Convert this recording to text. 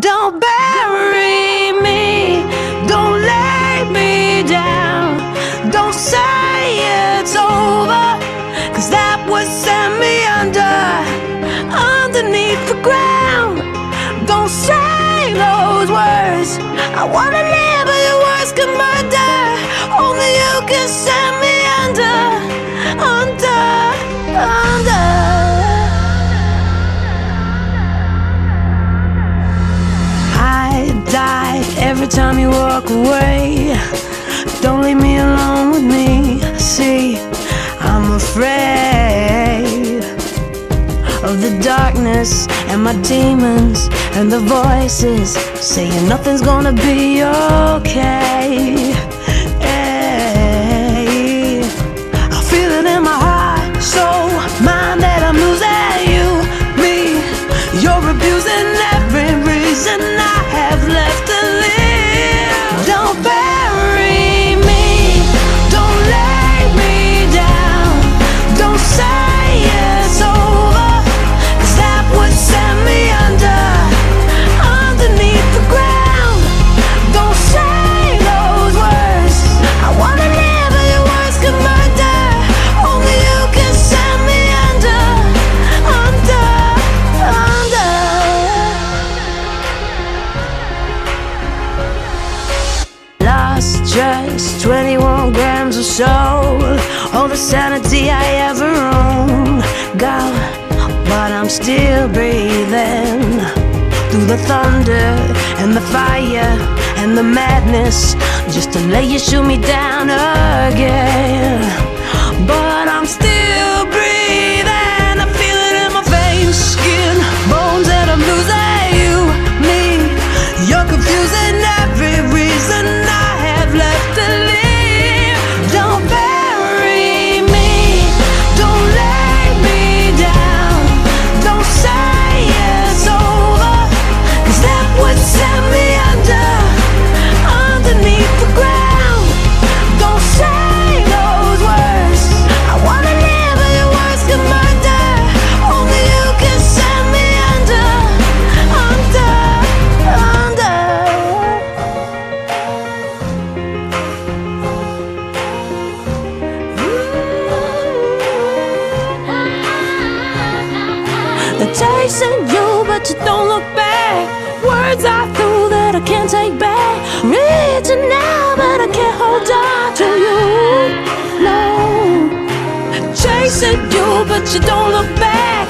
Don't bury me, don't lay me down. Don't say it's over, 'cause that would send me underneath the ground. Don't say those words, I wanna live but your words can murder. Only you can send me under. I die every time you walk away. Don't leave me alone with me. See, I'm afraid of the darkness and my demons and the voices saying nothing's gonna be okay. Hey, I feel it in my heart, soul, mind that I'm losing you, me. You're abusing every reason I have left to live. Don't bury me, don't lay me down. Don't say it's over, 'cause that would send me underneath the ground. Don't say those words, I wanna live but your words can murder. Only you can send me under. Lost just 21 grams or so, all the sanity I ever owned. Gone, but I'm still breathing through the thunder and the fire and the madness, just to let you shoot me down again. But I'm still breathing, I feel it in my veins, skin, bones, and I'm losing you, me. You're confusing every reason I have left to live. Don't bury me, don't lay me down. Don't say it's over, 'cause that would send me underneath the ground. Don't say those words, I wanna live but your words can murder. Only you can send me under. They're chasing you, but you don't look back. Words I threw that I can't take back. Reaching now, but I can't hold on to you. No, chasing you, but you don't look back.